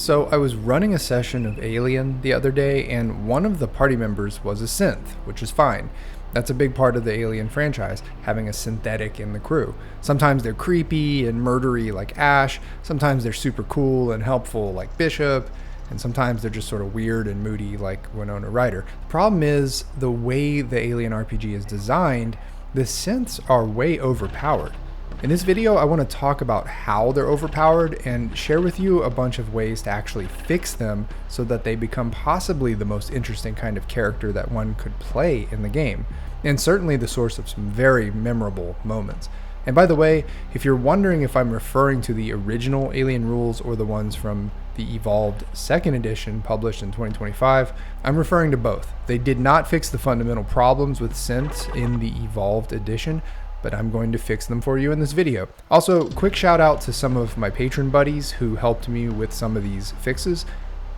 So I was running a session of Alien the other day, and one of the party members was a synth, which is fine. That's a big part of the Alien franchise, having a synthetic in the crew. Sometimes they're creepy and murdery like Ash, sometimes they're super cool and helpful like Bishop, and sometimes they're just sort of weird and moody like Winona Ryder. The problem is the way the Alien RPG is designed, the synths are way overpowered. In this video, I want to talk about how they're overpowered and share with you a bunch of ways to actually fix them so that they become possibly the most interesting kind of character that one could play in the game, and certainly the source of some very memorable moments. And by the way, if you're wondering if I'm referring to the original Alien rules or the ones from the Evolved 2nd edition published in 2025, I'm referring to both. They did not fix the fundamental problems with synths in the Evolved edition, but I'm going to fix them for you in this video. Also, quick shout out to some of my patron buddies who helped me with some of these fixes.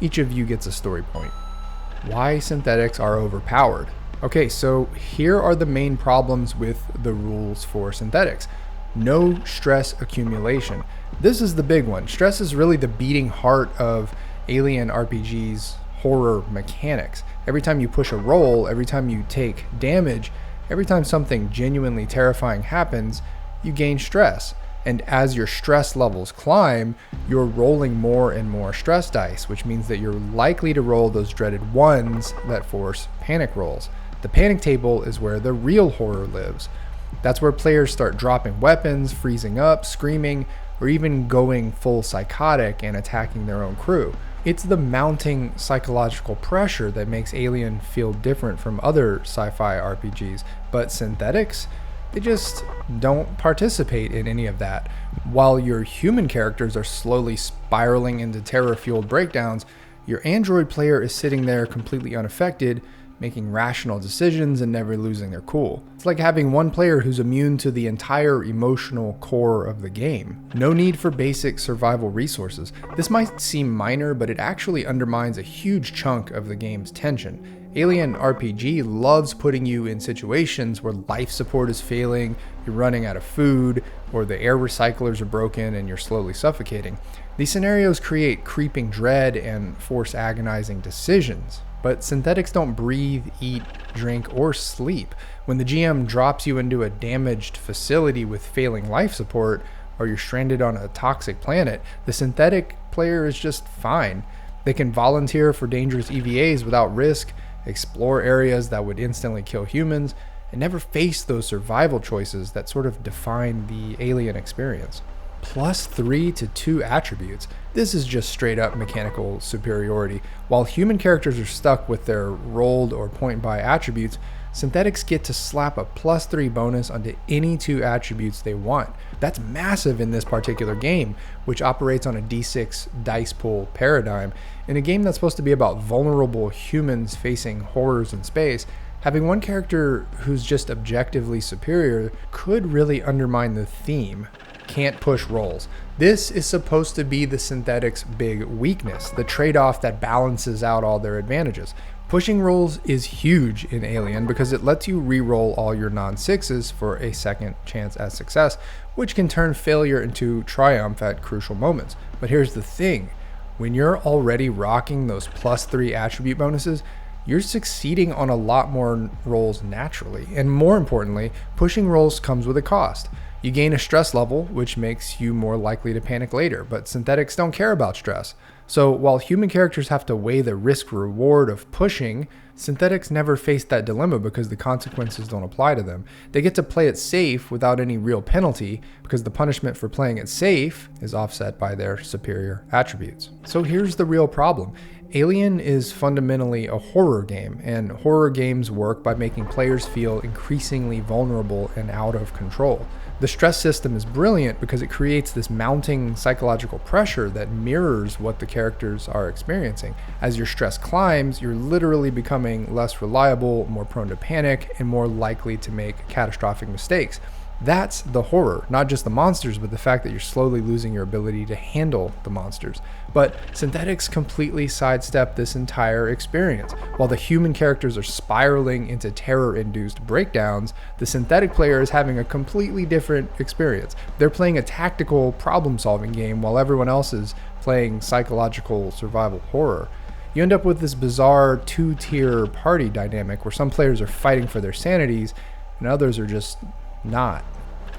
Each of you gets a story point. Why synthetics are overpowered. Okay, so here are the main problems with the rules for synthetics. No stress accumulation. This is the big one. Stress is really the beating heart of Alien RPG's horror mechanics. Every time you push a roll, every time you take damage, every time something genuinely terrifying happens, you gain stress. And as your stress levels climb, you're rolling more and more stress dice, which means that you're likely to roll those dreaded ones that force panic rolls. The panic table is where the real horror lives. That's where players start dropping weapons, freezing up, screaming, or even going full psychotic and attacking their own crew. It's the mounting psychological pressure that makes Alien feel different from other sci-fi RPGs, but synthetics, they just don't participate in any of that. While your human characters are slowly spiraling into terror-fueled breakdowns, your android player is sitting there completely unaffected, making rational decisions and never losing their cool. It's like having one player who's immune to the entire emotional core of the game. No need for basic survival resources. This might seem minor, but it actually undermines a huge chunk of the game's tension. Alien RPG loves putting you in situations where life support is failing, you're running out of food, or the air recyclers are broken and you're slowly suffocating. These scenarios create creeping dread and force agonizing decisions. But synthetics don't breathe, eat, drink, or sleep. When the GM drops you into a damaged facility with failing life support, or you're stranded on a toxic planet, the synthetic player is just fine. They can volunteer for dangerous EVAs without risk, explore areas that would instantly kill humans, and never face those survival choices that sort of define the Alien experience. +3 to 2 attributes. This is just straight up mechanical superiority. While human characters are stuck with their rolled or point buy attributes, synthetics get to slap a +3 bonus onto any 2 attributes they want. That's massive in this particular game, which operates on a D6 dice pool paradigm. In a game that's supposed to be about vulnerable humans facing horrors in space, having one character who's just objectively superior could really undermine the theme. Can't push rolls. This is supposed to be the synthetics' big weakness, the trade-off that balances out all their advantages. Pushing rolls is huge in Alien because it lets you re-roll all your non-6s for a second chance at success, which can turn failure into triumph at crucial moments. But here's the thing, when you're already rocking those +3 attribute bonuses, you're succeeding on a lot more rolls naturally. And more importantly, pushing rolls comes with a cost. You gain a stress level, which makes you more likely to panic later, but synthetics don't care about stress. So while human characters have to weigh the risk-reward of pushing, synthetics never face that dilemma because the consequences don't apply to them. They get to play it safe without any real penalty because the punishment for playing it safe is offset by their superior attributes. So here's the real problem. Alien is fundamentally a horror game, and horror games work by making players feel increasingly vulnerable and out of control. The stress system is brilliant because it creates this mounting psychological pressure that mirrors what the characters are experiencing. As your stress climbs, you're literally becoming less reliable, more prone to panic, and more likely to make catastrophic mistakes. That's the horror, not just the monsters, but the fact that you're slowly losing your ability to handle the monsters. But synthetics completely sidestep this entire experience. While the human characters are spiraling into terror-induced breakdowns, the synthetic player is having a completely different experience. They're playing a tactical problem-solving game while everyone else is playing psychological survival horror. You end up with this bizarre two-tier party dynamic where some players are fighting for their sanities and others are just not.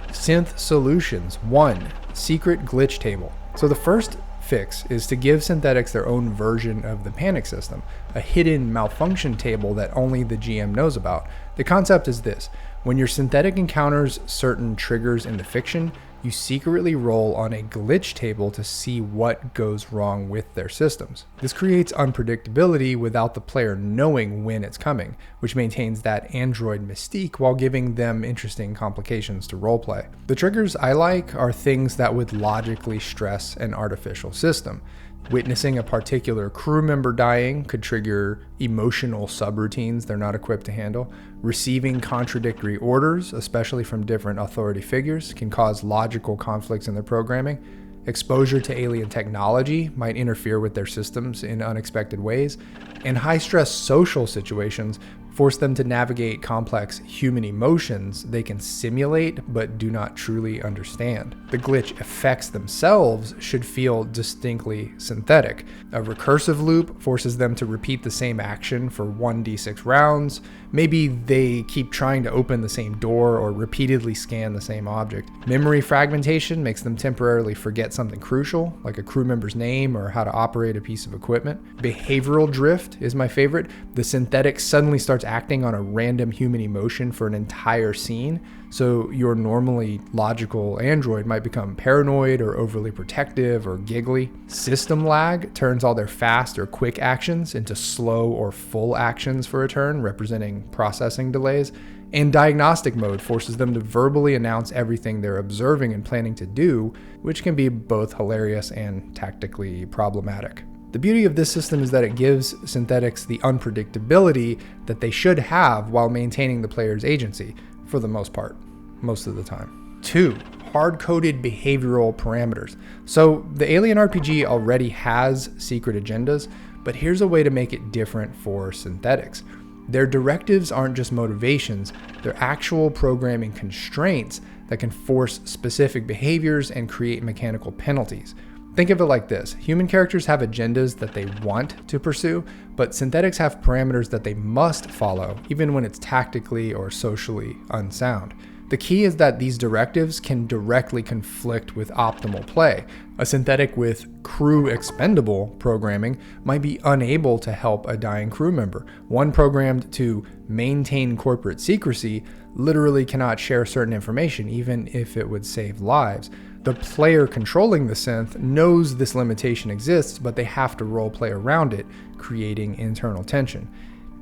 Synth solutions. 1. Secret glitch table. So the first fix is to give synthetics their own version of the panic system, a hidden malfunction table that only the GM knows about. The concept is this: when your synthetic encounters certain triggers in the fiction, you secretly roll on a glitch table to see what goes wrong with their systems. This creates unpredictability without the player knowing when it's coming, which maintains that android mystique while giving them interesting complications to roleplay. The triggers I like are things that would logically stress an artificial system. Witnessing a particular crew member dying could trigger emotional subroutines they're not equipped to handle. Receiving contradictory orders, especially from different authority figures, can cause logical conflicts in their programming. Exposure to alien technology might interfere with their systems in unexpected ways. And high-stress social situations force them to navigate complex human emotions they can simulate but do not truly understand. The glitch effects themselves should feel distinctly synthetic. A recursive loop forces them to repeat the same action for 1d6 rounds. Maybe they keep trying to open the same door or repeatedly scan the same object. Memory fragmentation makes them temporarily forget something crucial, like a crew member's name or how to operate a piece of equipment. Behavioral drift is my favorite. The synthetic suddenly starts acting on a random human emotion for an entire scene, so your normally logical android might become paranoid or overly protective or giggly. System lag turns all their fast or quick actions into slow or full actions for a turn, representing processing delays. And diagnostic mode forces them to verbally announce everything they're observing and planning to do, which can be both hilarious and tactically problematic. The beauty of this system is that it gives synthetics the unpredictability that they should have while maintaining the player's agency, for the most part, most of the time. 2. Hard-coded behavioral parameters. So the Alien RPG already has secret agendas, but here's a way to make it different for synthetics. Their directives aren't just motivations, they're actual programming constraints that can force specific behaviors and create mechanical penalties. Think of it like this: human characters have agendas that they want to pursue, but synthetics have parameters that they must follow, even when it's tactically or socially unsound. The key is that these directives can directly conflict with optimal play. A synthetic with crew expendable programming might be unable to help a dying crew member. One programmed to maintain corporate secrecy literally cannot share certain information, even if it would save lives. The player controlling the synth knows this limitation exists, but they have to roleplay around it, creating internal tension.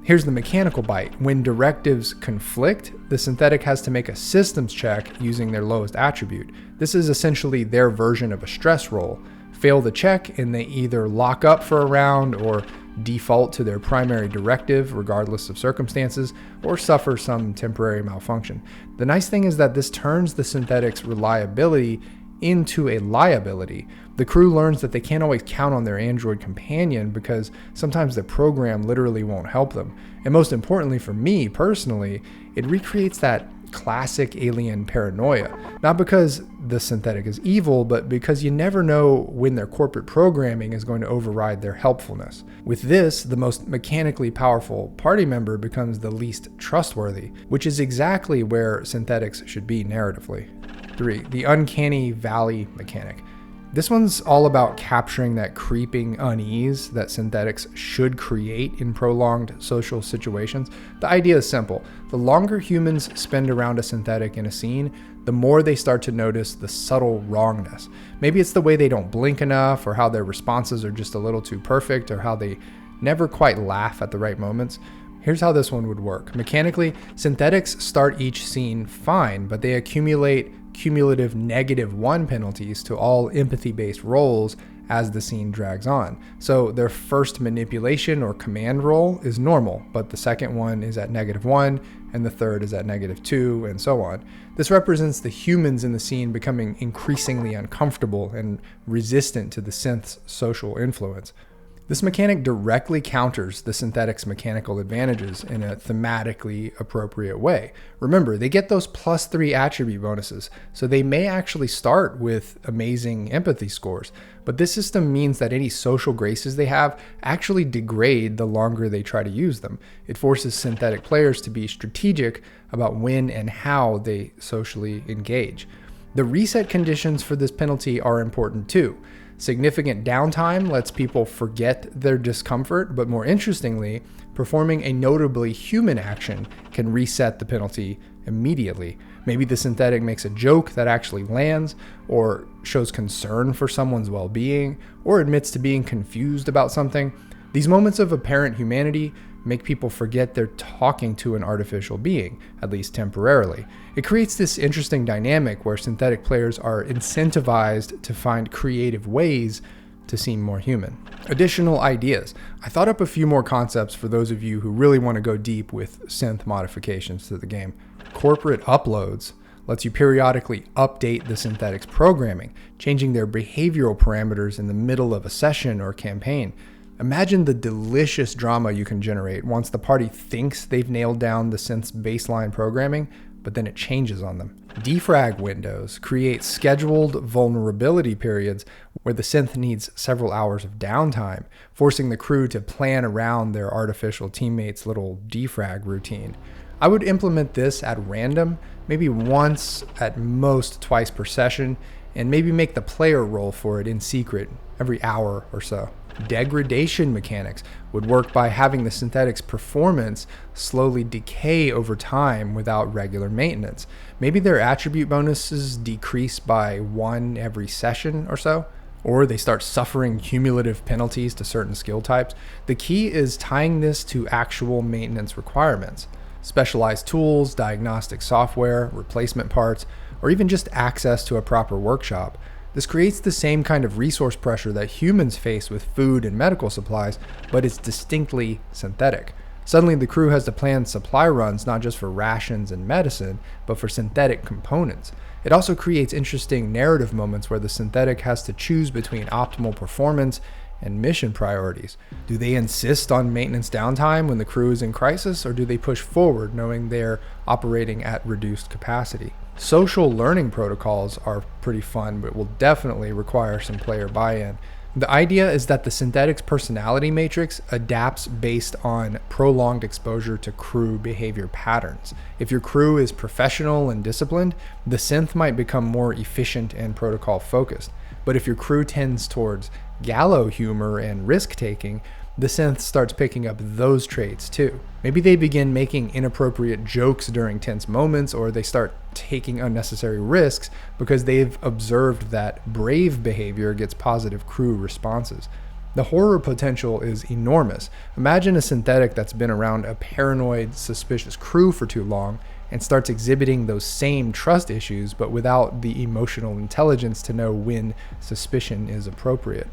Here's the mechanical bite. When directives conflict, the synthetic has to make a systems check using their lowest attribute. This is essentially their version of a stress roll. Fail the check and they either lock up for a round or default to their primary directive regardless of circumstances, or suffer some temporary malfunction. The nice thing is that this turns the synthetic's reliability into a liability. The crew learns that they can't always count on their android companion because sometimes the program literally won't help them. And most importantly for me personally, it recreates that classic alien paranoia. Not because the synthetic is evil, but because you never know when their corporate programming is going to override their helpfulness. With this, the most mechanically powerful party member becomes the least trustworthy, which is exactly where synthetics should be narratively. 3. The Uncanny Valley mechanic. This one's all about capturing that creeping unease that synthetics should create in prolonged social situations. The idea is simple. The longer humans spend around a synthetic in a scene, the more they start to notice the subtle wrongness. Maybe it's the way they don't blink enough, or how their responses are just a little too perfect, or how they never quite laugh at the right moments. Here's how this one would work. Mechanically, synthetics start each scene fine, but they accumulate cumulative -1 penalties to all empathy-based rolls as the scene drags on. So their first manipulation or command roll is normal, but the second one is at -1, and the third is at -2, and so on. This represents the humans in the scene becoming increasingly uncomfortable and resistant to the synth's social influence. This mechanic directly counters the synthetic's mechanical advantages in a thematically appropriate way. Remember, they get those +3 attribute bonuses, so they may actually start with amazing empathy scores, but this system means that any social graces they have actually degrade the longer they try to use them. It forces synthetic players to be strategic about when and how they socially engage. The reset conditions for this penalty are important too. Significant downtime lets people forget their discomfort, but more interestingly, performing a notably human action can reset the penalty immediately. Maybe the synthetic makes a joke that actually lands, or shows concern for someone's well-being, or admits to being confused about something. These moments of apparent humanity make people forget they're talking to an artificial being, at least temporarily. It creates this interesting dynamic where synthetic players are incentivized to find creative ways to seem more human. Additional ideas. I thought up a few more concepts for those of you who really want to go deep with synth modifications to the game. Corporate uploads lets you periodically update the synthetic's programming, changing their behavioral parameters in the middle of a session or campaign. Imagine the delicious drama you can generate once the party thinks they've nailed down the synth's baseline programming, but then it changes on them. Defrag windows create scheduled vulnerability periods where the synth needs several hours of downtime, forcing the crew to plan around their artificial teammates' little defrag routine. I would implement this at random, maybe once, at most twice per session, and maybe make the player roll for it in secret every hour or so. Degradation mechanics would work by having the synthetic's performance slowly decay over time without regular maintenance. Maybe their attribute bonuses decrease by 1 every session or so, or they start suffering cumulative penalties to certain skill types. The key is tying this to actual maintenance requirements. Specialized tools, diagnostic software, replacement parts, or even just access to a proper workshop. This creates the same kind of resource pressure that humans face with food and medical supplies, but it's distinctly synthetic. Suddenly the crew has to plan supply runs not just for rations and medicine, but for synthetic components. It also creates interesting narrative moments where the synthetic has to choose between optimal performance and mission priorities. Do they insist on maintenance downtime when the crew is in crisis, or do they push forward knowing they're operating at reduced capacity? Social learning protocols are pretty fun, but will definitely require some player buy-in. The idea is that the synthetic's personality matrix adapts based on prolonged exposure to crew behavior patterns. If your crew is professional and disciplined, the synth might become more efficient and protocol focused. But if your crew tends towards gallow humor and risk-taking, the synth starts picking up those traits too. Maybe they begin making inappropriate jokes during tense moments, or they start taking unnecessary risks because they've observed that brave behavior gets positive crew responses. The horror potential is enormous. Imagine a synthetic that's been around a paranoid, suspicious crew for too long and starts exhibiting those same trust issues, but without the emotional intelligence to know when suspicion is appropriate.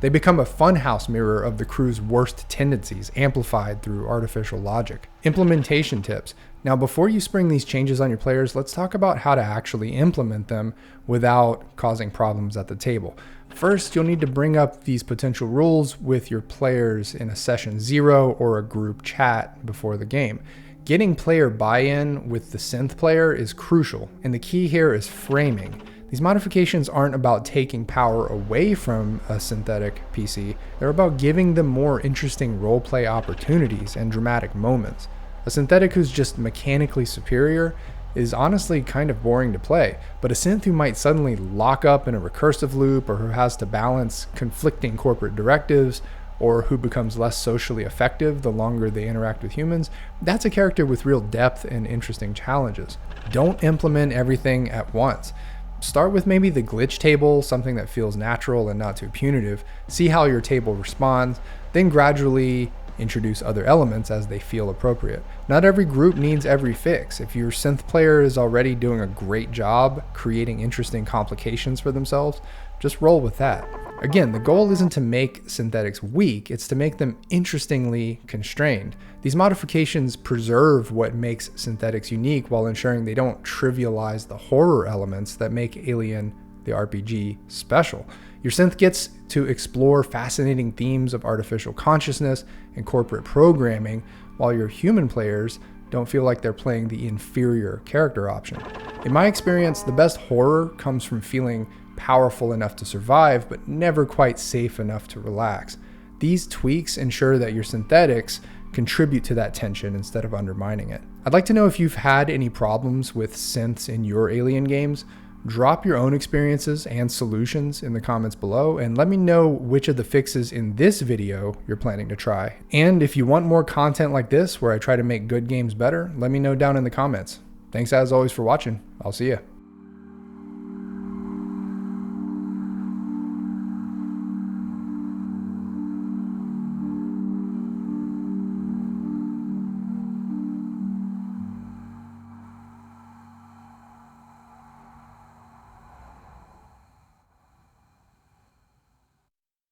They become a funhouse mirror of the crew's worst tendencies, amplified through artificial logic. Implementation tips. Now, before you spring these changes on your players, let's talk about how to actually implement them without causing problems at the table. First, you'll need to bring up these potential rules with your players in a session 0 or a group chat before the game. Getting player buy-in with the synth player is crucial, and the key here is framing. These modifications aren't about taking power away from a synthetic PC, they're about giving them more interesting roleplay opportunities and dramatic moments. A synthetic who's just mechanically superior is honestly kind of boring to play, but a synth who might suddenly lock up in a recursive loop, or who has to balance conflicting corporate directives, or who becomes less socially effective the longer they interact with humans, that's a character with real depth and interesting challenges. Don't implement everything at once. Start with maybe the glitch table, something that feels natural and not too punitive. See how your table responds, then gradually introduce other elements as they feel appropriate. Not every group needs every fix. If your synth player is already doing a great job creating interesting complications for themselves, just roll with that. Again, the goal isn't to make synthetics weak, it's to make them interestingly constrained. These modifications preserve what makes synthetics unique while ensuring they don't trivialize the horror elements that make Alien the RPG special. Your synth gets to explore fascinating themes of artificial consciousness and corporate programming, while your human players don't feel like they're playing the inferior character option. In my experience, the best horror comes from feeling powerful enough to survive, but never quite safe enough to relax. These tweaks ensure that your synthetics contribute to that tension instead of undermining it. I'd like to know if you've had any problems with synths in your Alien games. Drop your own experiences and solutions in the comments below, and let me know which of the fixes in this video you're planning to try. And if you want more content like this, where I try to make good games better, let me know down in the comments. Thanks as always for watching. I'll see ya.